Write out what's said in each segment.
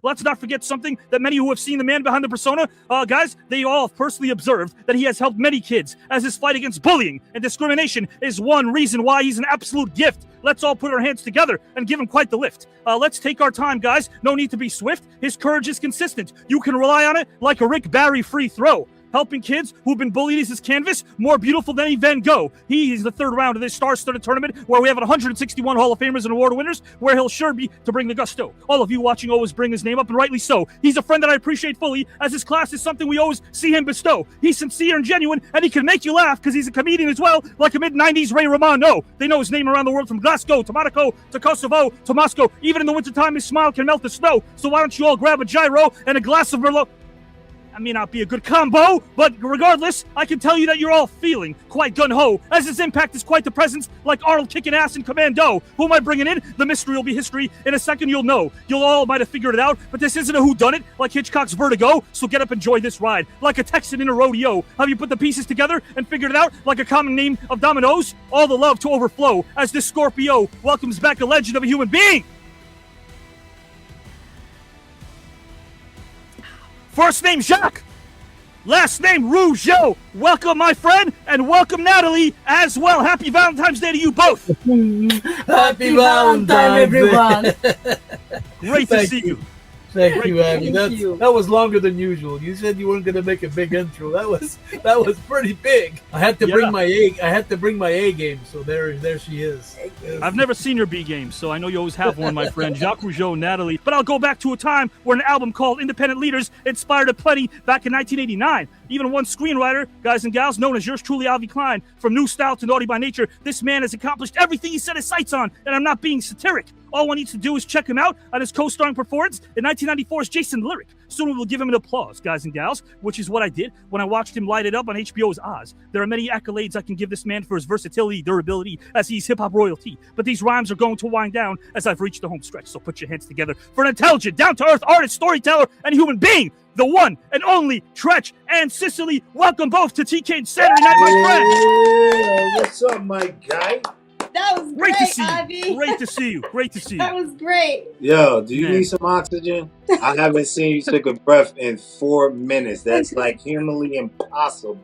let's not forget something that many who have seen the man behind the persona, guys, they all have personally observed that he has helped many kids, as his fight against bullying and discrimination is one reason why he's an absolute gift. Let's all put our hands together and give him quite the lift. Let's take our time, guys. No need to be swift. His courage is consistent. You can rely on it like a Rick Barry free throw. Helping kids who've been bullied is his canvas, more beautiful than any Van Gogh. He is the third round of this star-studded tournament where we have 161 Hall of Famers and award winners, where he'll sure be to bring the gusto. All of you watching always bring his name up, and rightly so. He's a friend that I appreciate fully, as his class is something we always see him bestow. He's sincere and genuine, and he can make you laugh because he's a comedian as well, like a mid-90s Ray Romano. They know his name around the world, from Glasgow to Monaco to Kosovo to Moscow. Even in the wintertime, his smile can melt the snow. So why don't you all grab a gyro and a glass of Merlot? That may not be a good combo, but regardless, I can tell you that you're all feeling quite gun-ho, as his impact is quite the presence, like Arnold kicking ass in Commando. Who am I bringing in? The mystery will be history. In a second, you'll know. You'll all might have figured it out, but this isn't a whodunit like Hitchcock's Vertigo, so get up and enjoy this ride. Like a Texan in a rodeo. Have you put the pieces together and figured it out like a common name of dominoes? All the love to overflow, as this Scorpio welcomes back a legend of a human being. First name Jacques, last name Rougeau. Welcome, my friend, and welcome, Nathalie, as well. Happy Valentine's Day to you both. Happy Valentine, everyone. Great to see you. Thank you, Abby. That was longer than usual. You said you weren't going to make a big intro. That was pretty big. I had to bring my A game. So there she is. I've never seen your B game, so I know you always have one, my friend. Jacques, Rougeau, Nathalie. But I'll go back to a time where an album called Independent Leaders inspired a plenty back in 1989. Even one screenwriter, guys and gals, known as yours truly, Klein, from New Style to Naughty by Nature, this man has accomplished everything he set his sights on, and I'm not being satiric. All one needs to do is check him out on his co-starring performance in 1994's Jason Lyric. Soon we will give him an applause, guys and gals, which is what I did when I watched him light it up on HBO's Oz. There are many accolades I can give this man for his versatility, durability, as he's hip-hop royalty. But these rhymes are going to wind down as I've reached the home stretch, so put your hands together for an intelligent, down-to-earth artist, storyteller, and human being, the one and only Treach and Sicily. Welcome both to TKN Saturday Night, my friend. What's up, my guy? That was great, to see Abby. you. Great to see you. Great to see you. That was great. Yo, do you need some oxygen? I haven't seen you take a breath in 4 minutes. That's like humanly impossible.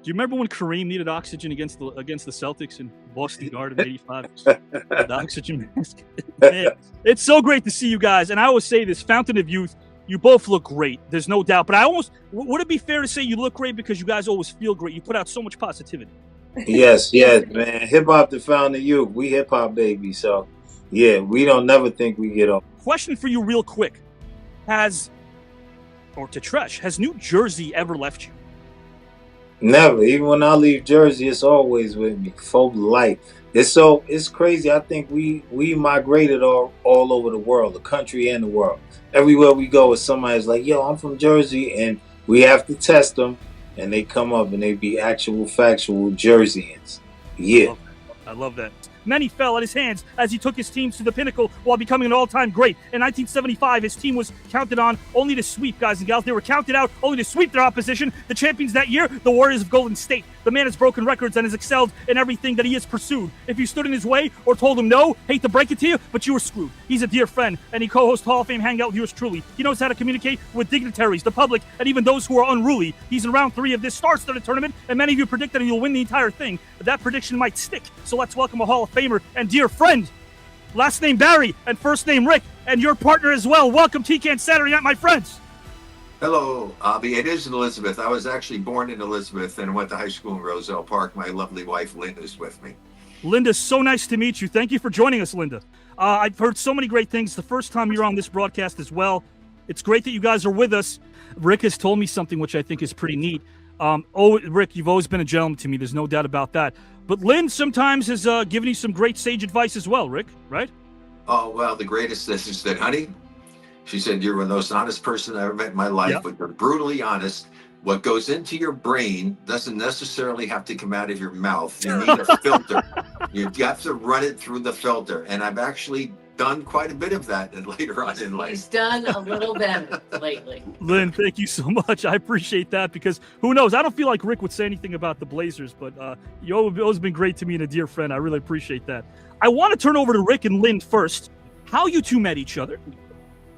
Do you remember when Kareem needed oxygen against the Celtics in Boston Garden in '85? The oxygen mask. Man, it's so great to see you guys. And I always say this, fountain of youth. You both look great. There's no doubt. But would it be fair to say you look great because you guys always feel great? You put out so much positivity. Yes, man. Hip hop the fountain of youth. We hip hop baby. So yeah, we don't never think we get off. Question for you real quick. To Treach, has New Jersey ever left you? Never. Even when I leave Jersey, it's always with me. For life. It's crazy. I think we migrated all over the world, the country and the world. Everywhere we go, somebody's like, yo, I'm from Jersey, and we have to test them, and they come up and they be actual, factual Jerseyans. Yeah. I love that. Many fell at his hands as he took his teams to the pinnacle while becoming an all-time great. In 1975, his team was counted on only to sweep, guys and gals. They were counted out only to sweep their opposition. The champions that year, the Warriors of Golden State. The man has broken records and has excelled in everything that he has pursued. If you stood in his way or told him no, hate to break it to you, but you were screwed. He's a dear friend, and he co-hosts Hall of Fame Hangout with yours truly. He knows how to communicate with dignitaries, the public, and even those who are unruly. He's in round 3 of this star-studded tournament, and many of you predict that he'll win the entire thing. But that prediction might stick. So let's welcome a Hall of Famer and dear friend, last name Barry and first name Rick, and your partner as well. Welcome, TKN Saturday Night, my friends. Hello, Abby. It is Elizabeth. I was actually born in Elizabeth and went to high school in Rougeau Park. My lovely wife, Lynn, is with me. Linda, so nice to meet you. Thank you for joining us, Linda. I've heard so many great things the first time you're on this broadcast as well. It's great that you guys are with us. Rick has told me something which I think is pretty neat. Rick, you've always been a gentleman to me. There's no doubt about that. But Lynn sometimes has given you some great sage advice as well, Rick, right? Oh, well, the greatest is she said, honey, she said, you're the most honest person I ever met in my life, but you're brutally honest. What goes into your brain doesn't necessarily have to come out of your mouth. You need a filter. You have to run it through the filter. And I've actually done quite a bit of that later on in life. He's done a little better lately. Lynn, thank you so much. I appreciate that because who knows? I don't feel like Rick would say anything about the Blazers, but you've always been great to me and a dear friend. I really appreciate that. I want to turn over to Rick and Lynn first. How you two met each other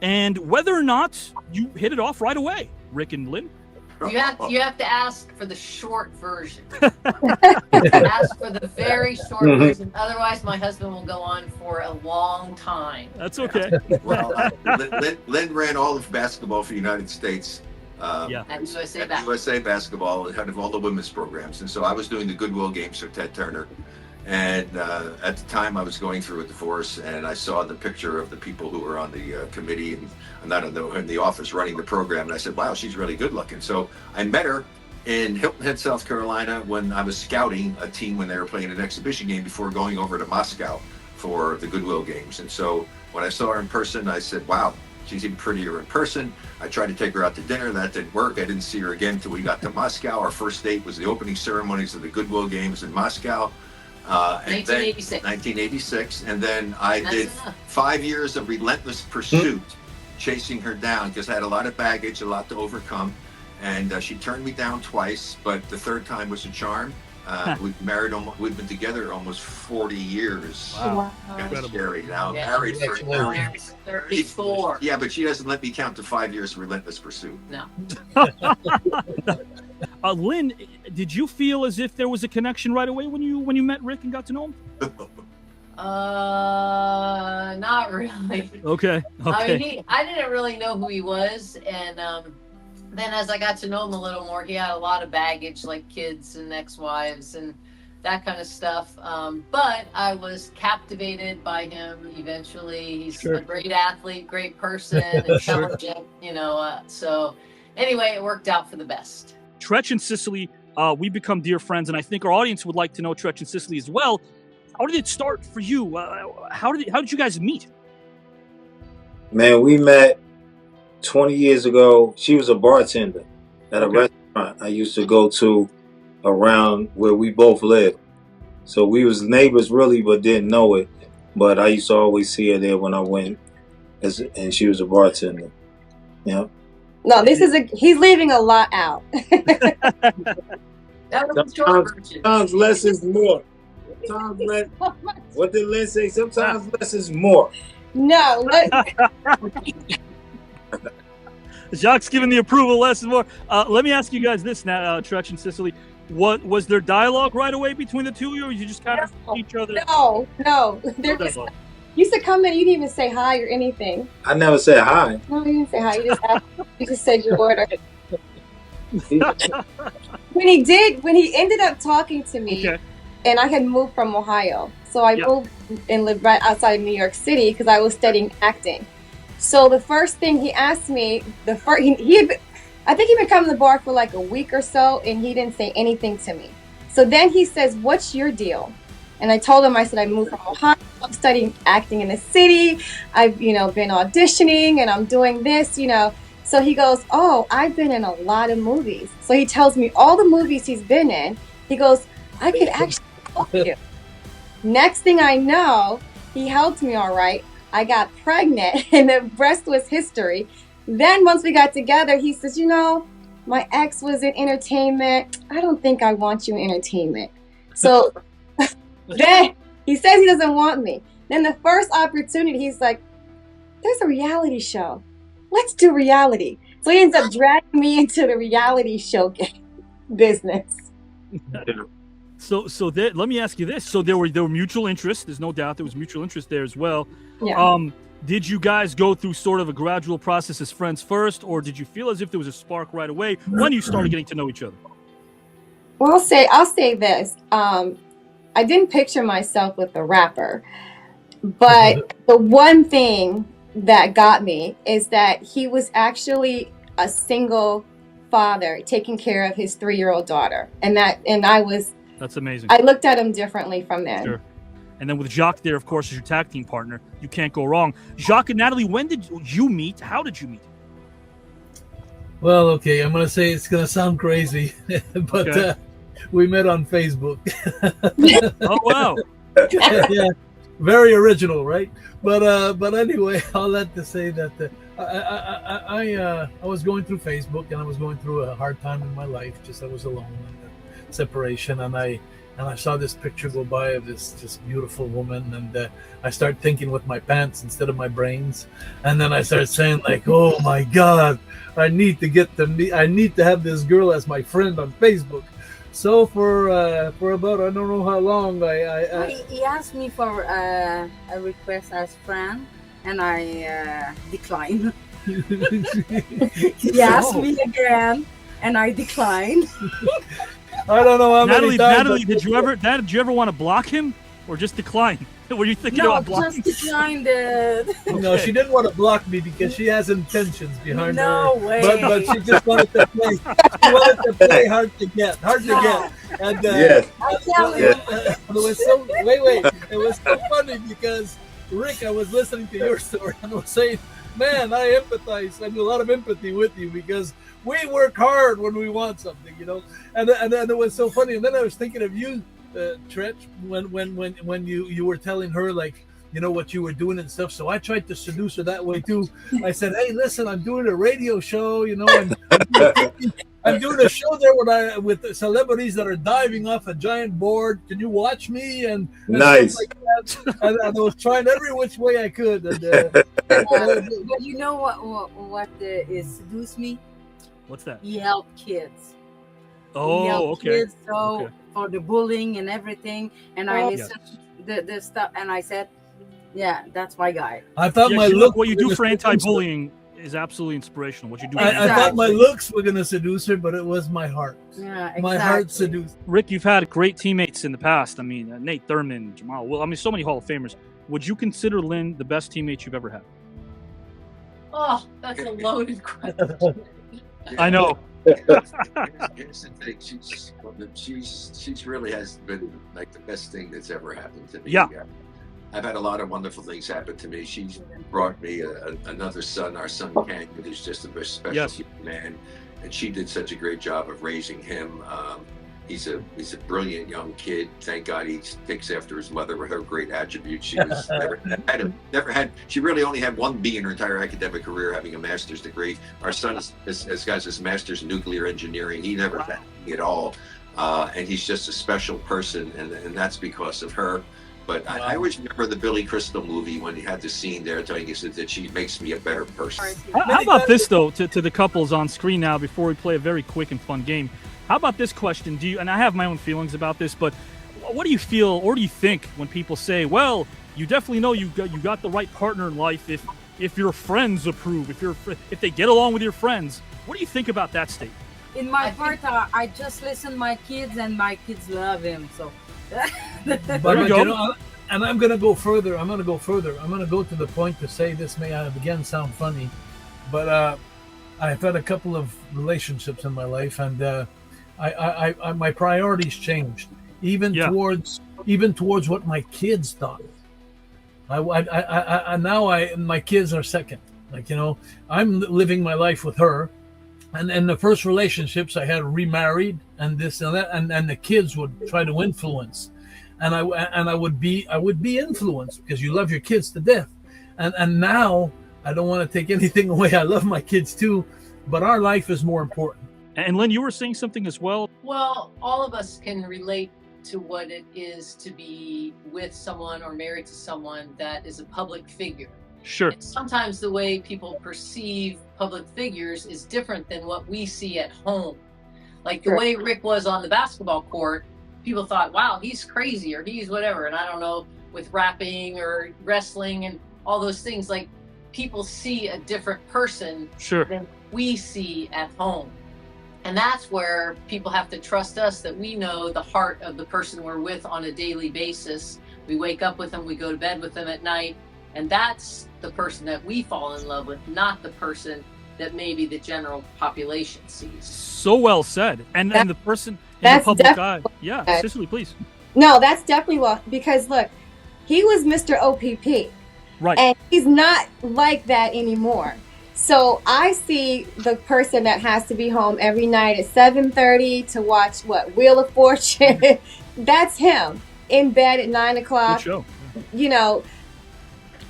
and whether or not you hit it off right away, Rick and Lynn. You have to ask for the short version. Ask for the very short version. Otherwise, my husband will go on for a long time. That's okay. Well, Lynn ran all of basketball for the United States. And USA Basketball, head of all the women's programs. And so I was doing the Goodwill games for Ted Turner. And at the time, I was going through a divorce, and I saw the picture of the people who were on the committee and not in the office running the program. And I said, wow, she's really good looking. So I met her in Hilton Head, South Carolina, when I was scouting a team when they were playing an exhibition game before going over to Moscow for the Goodwill games. And so when I saw her in person, I said, wow, she's even prettier in person. I tried to take her out to dinner. That didn't work. I didn't see her again until we got to Moscow. Our first date was the opening ceremonies of the Goodwill games in Moscow. 1986, and then I did 5 years of relentless pursuit, chasing her down because I had a lot of baggage, a lot to overcome, and she turned me down twice, but the third time was a charm. We've been together almost 40 years. Wow. Kind of scary now. Yeah. Married for 34. Yeah, but she doesn't let me count to 5 years of relentless pursuit. No. Lynn, did you feel as if there was a connection right away when you met Rick and got to know him? Not really. Okay. I mean, I didn't really know who he was, and then as I got to know him a little more, he had a lot of baggage, like kids and ex-wives and that kind of stuff. But I was captivated by him eventually. He's a great athlete, great person, intelligent, so anyway, it worked out for the best. Treach and Sicily, we become dear friends, and I think our audience would like to know Treach and Sicily as well. How did it start for you? How did you guys meet? Man, we met 20 years ago. She was a bartender at a restaurant I used to go to around where we both lived. So we was neighbors really, but didn't know it. But I used to always see her there when I went, and she was a bartender. Yeah. No, he's leaving a lot out. That was the short version. Sometimes less is more. What did Lynn say? Sometimes less is more. No. Jacques giving the approval, less is more. Let me ask you guys this now, Treach and Sicily. What was there dialogue right away between the two of you, or you just kind of see each other? No. You used to come in, you didn't even say hi or anything. I never said hi. No, you didn't say hi. You just said your order. When he ended up talking to me, and I had moved from Ohio. So I moved and lived right outside New York City because I was studying acting. So the first thing he asked me, I think he'd been coming to the bar for like a week or so, and he didn't say anything to me. So then he says, "What's your deal?" And I told him, I said, I moved from Ohio, I'm studying acting in the city. I've, been auditioning and I'm doing this, So he goes, "Oh, I've been in a lot of movies." So he tells me all the movies he's been in. He goes, "I could actually help you." Next thing I know, he helped me all right. I got pregnant and the rest was history. Then once we got together, he says, my ex was in entertainment. I don't think I want you in entertainment. So then he says he doesn't want me. Then the first opportunity, he's like, "There's a reality show. Let's do reality." So he ends up dragging me into the reality show business. So let me ask you this. So there were mutual interests. There's no doubt there was mutual interest there as well. Yeah. Did you guys go through sort of a gradual process as friends first, or did you feel as if there was a spark right away when you started getting to know each other? Well, I'll say this. I didn't picture myself with a rapper, but the one thing that got me is that he was actually a single father taking care of his 3-year-old daughter, that's amazing. I looked at him differently from then. Sure. And then with Jacques there, of course, as your tag team partner, you can't go wrong. Jacques and Nathalie, when did you meet? How did you meet? Well, okay, I'm going to say it's going to sound crazy, but we met on Facebook. Oh, wow. Yeah, very original, right? But anyway, all that to say that I was going through Facebook, and I was going through a hard time in my life. I was alone, and separation, and I and I saw this picture go by of this just beautiful woman, and I started thinking with my pants instead of my brains, and then I started saying like, "Oh my God, I need to have this girl as my friend on Facebook." So for about I don't know how long he asked me for a request as friend, and I declined. He asked me again, and I declined. I don't know how many times. Nathalie, did you ever want to block him or just decline? Were you thinking about blocking? No, just declined. No, she didn't want to block me because she has intentions behind her. No way. But she just wanted to play. She wanted to play hard to get. And Yes. it was so wait. It was so funny because Rick, I was listening to your story and was saying, man, I empathize. I have a lot of empathy with you because we work hard when we want something, you know. And it was so funny. And then I was thinking of you, Treach, when you were telling her like, you know, what you were doing and stuff. So I tried to seduce her that way too. I said, hey, listen, I'm doing a radio show, you know, I'm doing a show there with celebrities that are diving off a giant board. Can you watch me? And nice. Like that. And I was trying every which way I could. And, but you know what is seduce me? What's that? He helped kids. Oh, he helped okay. Kids, so for the bullying and everything, and I listened to the stuff, and I said, yeah, that's my guy. I thought what you do for anti-bullying is absolutely inspirational. What you do. I thought my looks were going to seduce her, but it was my heart. Yeah, exactly. My heart seduced. Rick, you've had great teammates in the past. I mean, Nate Thurman, Jamal. Well, I mean, so many Hall of Famers. Would you consider Lynn the best teammate you've ever had? Oh, that's a loaded question. I know. Here's the thing. She's really has been like the best thing that's ever happened to me. Yeah. I've had a lot of wonderful things happen to me. She's brought me another son, our son Ken, who's just a very special human man, and she did such a great job of raising him. He's a brilliant young kid. Thank God he takes after his mother with her great attributes. She was never had. She really only had one B in her entire academic career, having a master's degree. Our son has got his master's in nuclear engineering. He never had any at all, and he's just a special person, and that's because of her. But I always remember the Billy Crystal movie when he had the scene there telling us that she makes me a better person. How about this, though, to the couples on screen now before we play a very quick and fun game? How about this question? And I have my own feelings about this, but what do you feel or do you think when people say, well, you definitely know you got the right partner in life if your friends approve, if they get along with your friends? What do you think about that statement? In my part, I just listen to my kids, and my kids love him, so... But you know, and I'm going to go further. I'm going to go to the point to say this may again sound funny, but I've had a couple of relationships in my life, and I my priorities changed, even towards what my kids thought. My kids are second. Like, you know, I'm living my life with her. And in the first relationships, I had remarried and this and that, and the kids would try to influence, and I would be influenced because you love your kids to death, and now I don't want to take anything away. I love my kids too, but our life is more important. And Lynn, you were saying something as well. Well, all of us can relate to what it is to be with someone or married to someone that is a public figure. Sure. And sometimes the way people perceive public figures is different than what we see at home. Like the way Rick was on the basketball court, people thought, wow, he's crazy or he's whatever. And I don't know, with rapping or wrestling and all those things, like people see a different person than we see at home. And that's where people have to trust us, that we know the heart of the person we're with on a daily basis. We wake up with them, we go to bed with them at night. And that's the person that we fall in love with, not the person that maybe the general population sees. So well said. And the person in the public eye. Yeah, Cicely, please. No, that's definitely well, because look, he was Mr. OPP. Right. And he's not like that anymore. So I see the person that has to be home every night at 7:30 to watch Wheel of Fortune. That's him. In bed at 9 o'clock. Good show. You know,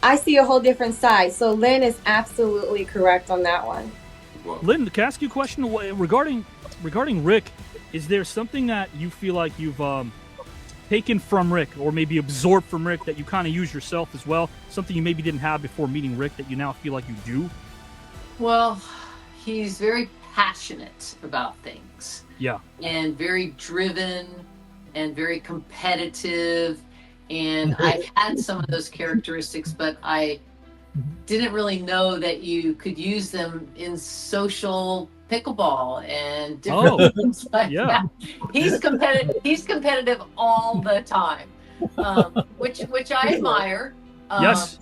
I see a whole different side. So Lynn is absolutely correct on that one. Lynn, can I ask you a question regarding Rick? Is there something that you feel like you've taken from Rick, or maybe absorbed from Rick, that you kind of use yourself as well? Something you maybe didn't have before meeting Rick that you now feel like you do? Well, he's very passionate about things. Yeah. And very driven and very competitive. And I've had some of those characteristics, but I didn't really know that you could use them in social pickleball and different things like that. He's competitive all the time, which I admire. Yes.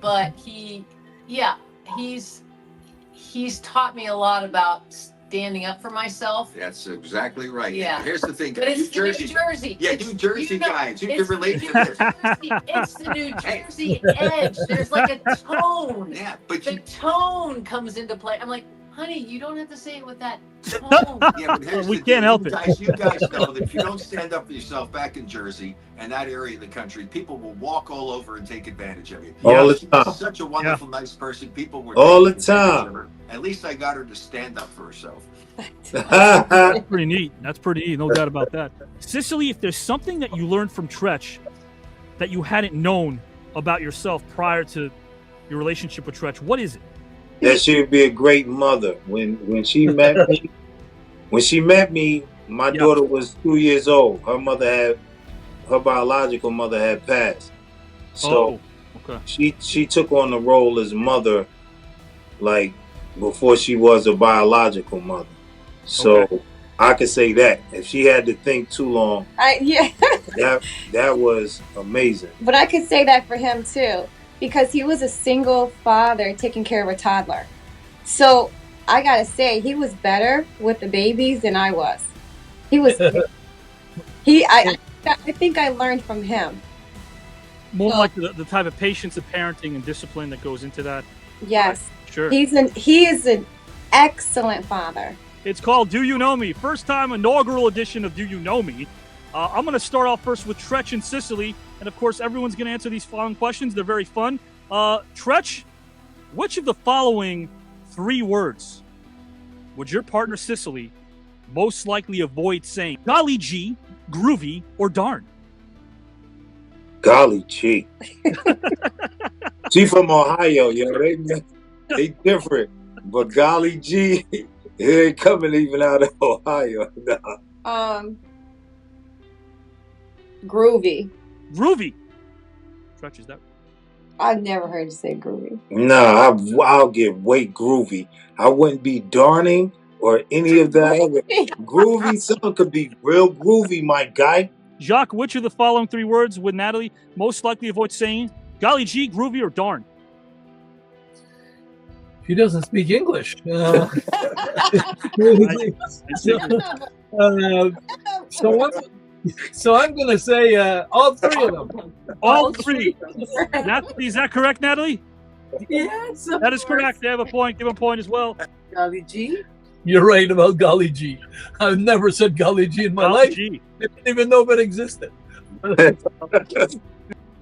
But he's taught me a lot lot about standing up for myself. That's exactly right. Yeah. Here's the thing. But it's New Jersey. Yeah, New Jersey guys. You can relate to this. It's the New Jersey edge. There's like a tone. Yeah, but the tone comes into play. I'm like, honey, you don't have to say it with that tone. Yeah, but here's we the can't deal. help You guys know that if you don't stand up for yourself back in Jersey and that area of the country, people will walk all over and take advantage of you. All the time. She's such a wonderful, nice person. People were all the time. At least I got her to stand up for herself. That's pretty neat. That's pretty neat. No doubt about that. Cicely, if there's something that you learned from Treach that you hadn't known about yourself prior to your relationship with Treach, what is it? That she would be a great mother. When she met me, my daughter was 2 years old. Her biological mother had passed. So she took on the role as mother, like before she was a biological mother. So I could say that if she had to think too long, that was amazing. But I could say that for him too, because he was a single father taking care of a toddler. So I gotta say, he was better with the babies than I was. He was. I think I learned from him. More like the type of patience of parenting and discipline that goes into that. Yes. Sure. He is an excellent father. It's called Do You Know Me? First time inaugural edition of Do You Know Me? I'm going to start off first with Treach and Sicily. And of course, everyone's going to answer these following questions. They're very fun. Treach, which of the following 3 words would your partner Cicely most likely avoid saying? Golly gee, groovy, or darn? Golly gee. She from Ohio, they different. But golly gee, it ain't coming even out of Ohio. Nah. Groovy. Groovy. Treach, is that? I've never heard you say groovy. Nah, I'll get way groovy. I wouldn't be darning or any of that. Groovy, something could be real groovy, my guy. Jacques, which of the following 3 words would Nathalie most likely avoid saying? Golly gee, groovy, or darn? She doesn't speak English. So I'm going to say all 3 of them. All 3. Is that correct, Nathalie? Yes. That is correct. They have a point. Give a point as well. Golly gee. You're right about golly gee. I've never said golly gee in my life. I didn't even know if it existed.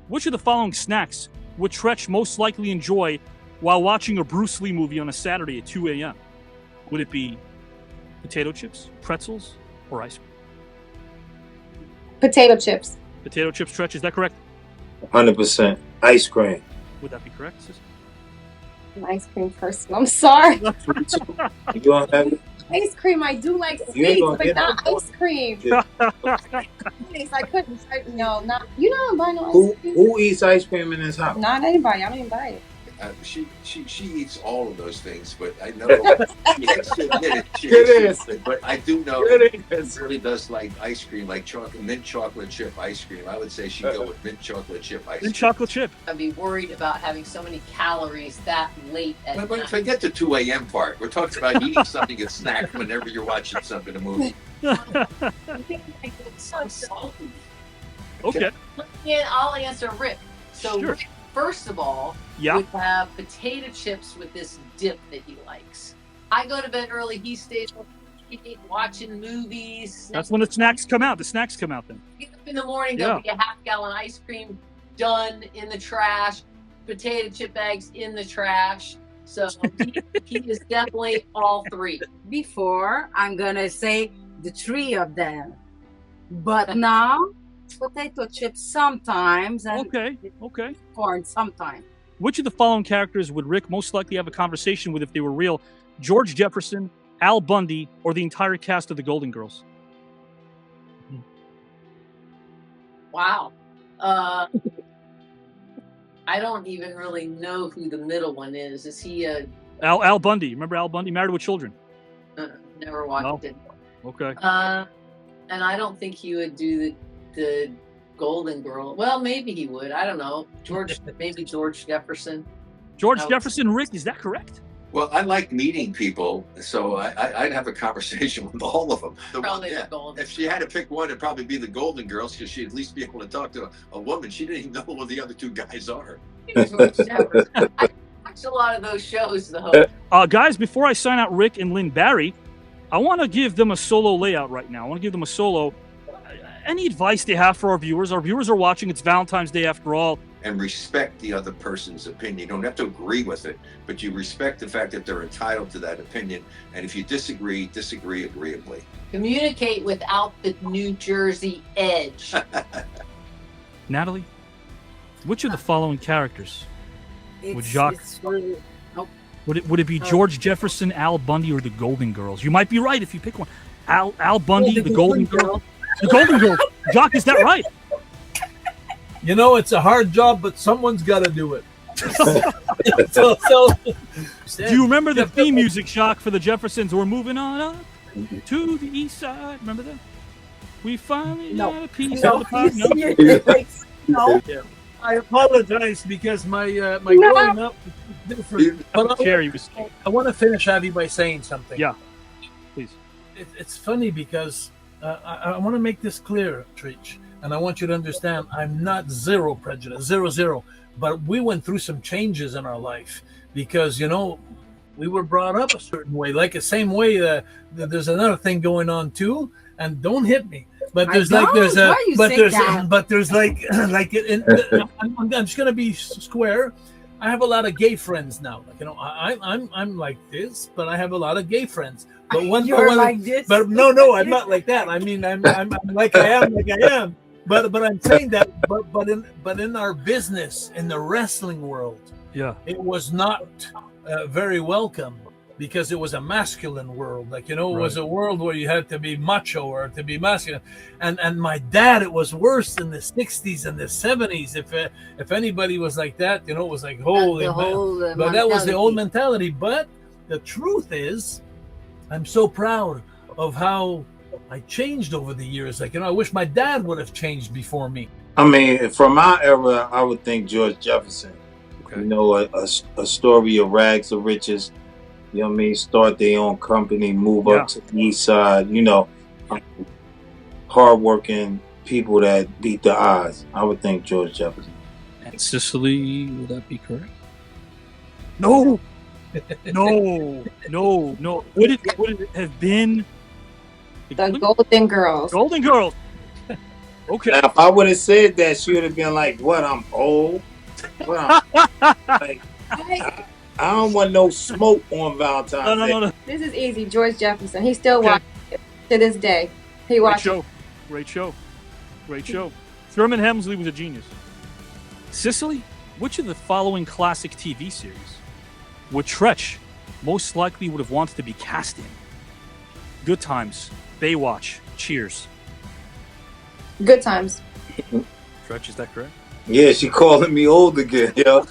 Which of the following snacks would Treach most likely enjoy while watching a Bruce Lee movie on a Saturday at 2 a.m.? Would it be potato chips, pretzels, or ice cream? Potato chips. Potato chips, Treach, is that correct? 100%. Ice cream. Would that be correct, sis? Ice cream person. I'm sorry. You don't have it? Ice cream, I do like sweets, but not ice cream. Yeah. I couldn't. No, not. You don't buy no ice cream. Who eats ice cream in his house? Not anybody. I don't even buy it. She eats all of those things, but I know she has to admit it. But I do know it really does like ice cream, like mint chocolate chip ice cream. I would say she'd go with mint chocolate chip ice cream. Mint chocolate chip. I'd be worried about having so many calories that late at night. But forget the 2 a.m. part. We're talking about eating something at snack whenever you're watching something, a movie. Okay. Yeah, I'll answer Rick. So sure. Rick, first of all, would have potato chips with this dip that he likes. I go to bed early. He stays up watching movies. That's when the snacks come out. The snacks come out then. Get up in the morning, there'll be a half-gallon ice cream done in the trash, potato chip bags in the trash. So he is definitely all 3. Before, I'm going to say the 3 of them. But now, Potato chips sometimes, and Okay. corn sometimes. Which of the following characters would Rick most likely have a conversation with if they were real? George Jefferson, Al Bundy, or the entire cast of the Golden Girls? Wow. I don't even really know who the middle one is. Is he a... Al Bundy. Remember Al Bundy? Married with Children. Never watched it. Okay. And I don't think he would do the Golden Girl. Well, maybe he would. I don't know. Maybe George Jefferson. George Jefferson, Rick, is that correct? Well, I like meeting people, so I'd have a conversation with all of them. The Golden. If she had to pick one, it'd probably be the Golden Girls, because she'd at least be able to talk to a woman. She didn't even know who the other two guys are. George Jefferson. I watched a lot of those shows, though. Guys, before I sign out Rick and Lynn Barry, I want to give them a solo layout right now. I want to give them a solo. Any advice they have for our viewers? Our viewers are watching. It's Valentine's Day after all. And respect the other person's opinion. You don't have to agree with it, but you respect the fact that they're entitled to that opinion. And if you disagree agreeably. Communicate without the New Jersey edge. Nathalie, which of the following characters would Jacques... Would it be George Jefferson, Al Bundy, or the Golden Girls? You might be right if you pick one. Al Bundy, the Golden Girl. The Golden Girl. Jacques, is that right? You know, it's a hard job, but someone's got to do it. Do you remember the theme music, Jacques, for the Jeffersons? We're moving on up to the east side. Remember that? We finally got a piece of the pie. No. I apologize because my growing up was different. But I want to finish, Avi, by saying something. Yeah, please. It's funny because I want to make this clear, Treach. And I want you to understand, I'm not zero prejudice, zero. But we went through some changes in our life because, you know, we were brought up a certain way, like the same way there's another thing going on too. And don't hit me. But I'm just gonna be square. I have a lot of gay friends now. Like, you know, I'm like this, but I have a lot of gay friends. But like this. But no, I'm not like that. I mean, I'm like I am. But I'm saying that. But in our business, in the wrestling world, it was not very welcome because it was a masculine world. Like, you know, it was a world where you had to be macho or to be masculine. And my dad, it was worse in the 60s and the 70s. If anybody was like that, you know, it was like holy. But that was the old mentality. But the truth is, I'm so proud of how I changed over the years. Like, you know, I wish my dad would have changed before me. I mean, from my era, I would think George Jefferson. Okay. You know, a story of rags to riches. You know what I mean? Start their own company, move up to the east side. You know, hardworking people that beat the odds. I would think George Jefferson. And Cicely, would that be correct? No. Would it have been the Golden Girls? Golden Girls. Okay. Now, if I would have said that, she would have been like, "What? I'm old. What? I don't want no smoke on Valentine's Day." No. This is easy. George Jefferson. He still watches it to this day. He watches. Great show. Thurman Hemsley was a genius. Cicely, which of the following classic TV series would Treach most likely would have wanted to be cast in? Good Times, Baywatch, Cheers. Good Times. Treach, is that correct? Yeah, she calling me old again, yo.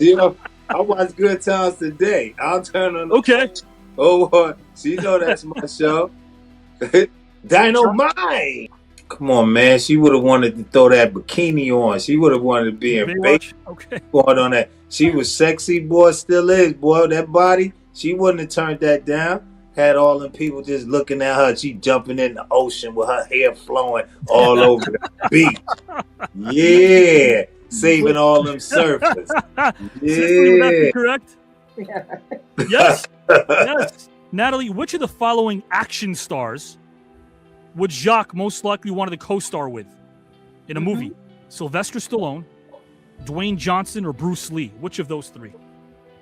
You know, I watch Good Times today. I'll turn on. Okay. Oh, so you know that's my show. Dynamite. Come on, man. She would have wanted to throw that bikini on. She would have wanted to be in Baywatch. Okay. On that. She was sexy, boy. Still is, boy. That body. She wouldn't have turned that down. Had all them people just looking at her. She jumping in the ocean with her hair flowing all over the beach. Yeah. Saving all them surfers. Cicely, would that be correct? Yes. Nathalie, which of the following action stars would Jacques most likely wanted to co-star with in a movie? Sylvester Stallone, Dwayne Johnson, or Bruce Lee? Which of those three?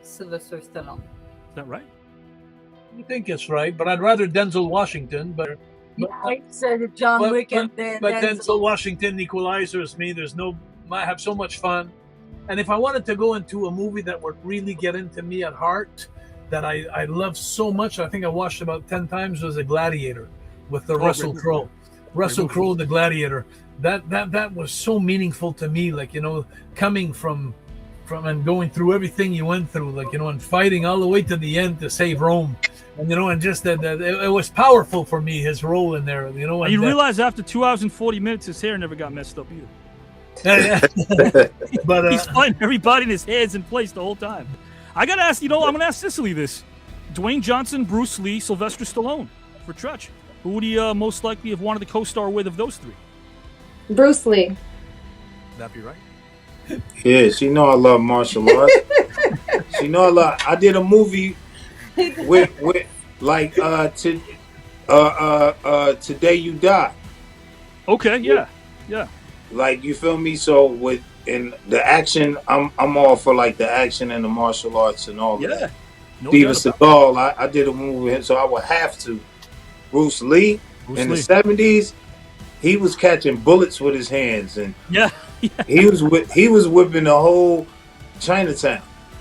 Sylvester Stallone. Is that right? I think it's right, but I'd rather Denzel Washington. But Said John Wick and then. But Denzel Washington equalizers me. I have so much fun. And if I wanted to go into a movie that would really get into me at heart, that I love so much, I think I watched about 10 times, was The Gladiator with the Russell Crowe. Russell Crowe, The Gladiator. That was so meaningful to me. Like, coming from and going through everything you went through, like, and fighting all the way to the end to save Rome. And, and just that it was powerful for me, his role in there, And you realize after 2 hours and 40 minutes, his hair never got messed up either. But he's fighting everybody, and his hair's in place the whole time. I gotta ask, I'm gonna ask Cicely this: Dwayne Johnson, Bruce Lee, Sylvester Stallone for Treach. Who would he most likely have wanted to co-star with of those three? Bruce Lee. That'd be right. Yeah, she know I love martial arts. She know I love. I did a movie with like Today You Die. Okay, yeah. Like, you feel me? So in the action, I'm all for like the action and the martial arts and all that. Steven Seagal, I did a movie with him, so I would have to. Bruce Lee in the 70s, he was catching bullets with his hands, and he was whipping the whole Chinatown.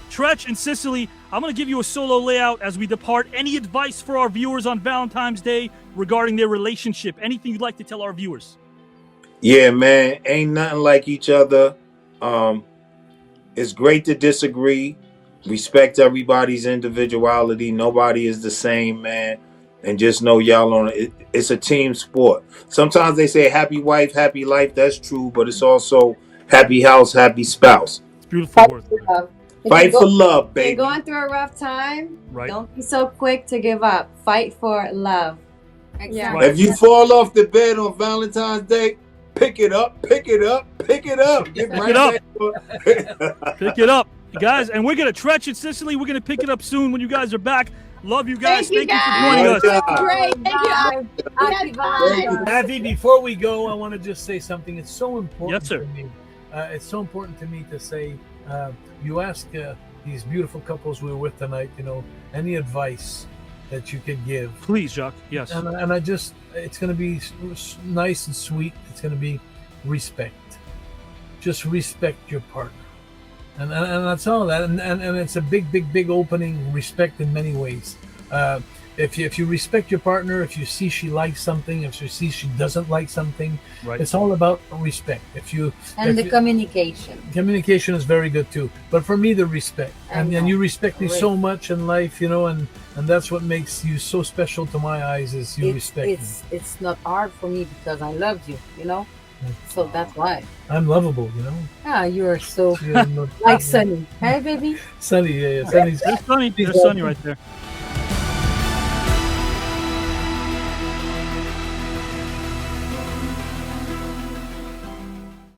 Treach and Sicily, I'm going to give you a solo layout as we depart. Any advice for our viewers on Valentine's Day regarding their relationship? Anything you'd like to tell our viewers? Yeah, man, ain't nothing like each other. It's great to disagree. Respect everybody's individuality. Nobody is the same, man. And just know y'all on it. It's a team sport. Sometimes they say happy wife, happy life. That's true, but it's also happy house, happy spouse. It's beautiful words. Fight for love, baby. If you're going through a rough time, right. Don't be so quick to give up. Fight for love. Exactly. Right. If you fall off the bed on Valentine's Day, pick it up, pick it up, pick it up. Pick it up, guys. And we're going to Treach and Sicily. We're going to pick it up soon when you guys are back. Love you guys. Thank you for joining us. Great. Thank you. Abby, before we go, I want to just say something. It's so important to me. It's so important to me to say, you ask these beautiful couples we were with tonight, any advice that you could give. Please, Jacques. Yes. And I just, it's going to be nice and sweet. It's going to be respect. Just respect your partner. And that's all that. And it's a big opening, respect in many ways. If you respect your partner, if you see she likes something, if you see she doesn't like something, it's all about respect. Communication. Communication is very good too. But for me, the respect. And you respect me so much in life, and that's what makes you so special to my eyes, is you respect me. It's not hard for me because I love you, So that's why. I'm lovable, Yeah, you are so like Sunny. Hey, baby. Sunny, yeah. Sunny's There's Sunny right there.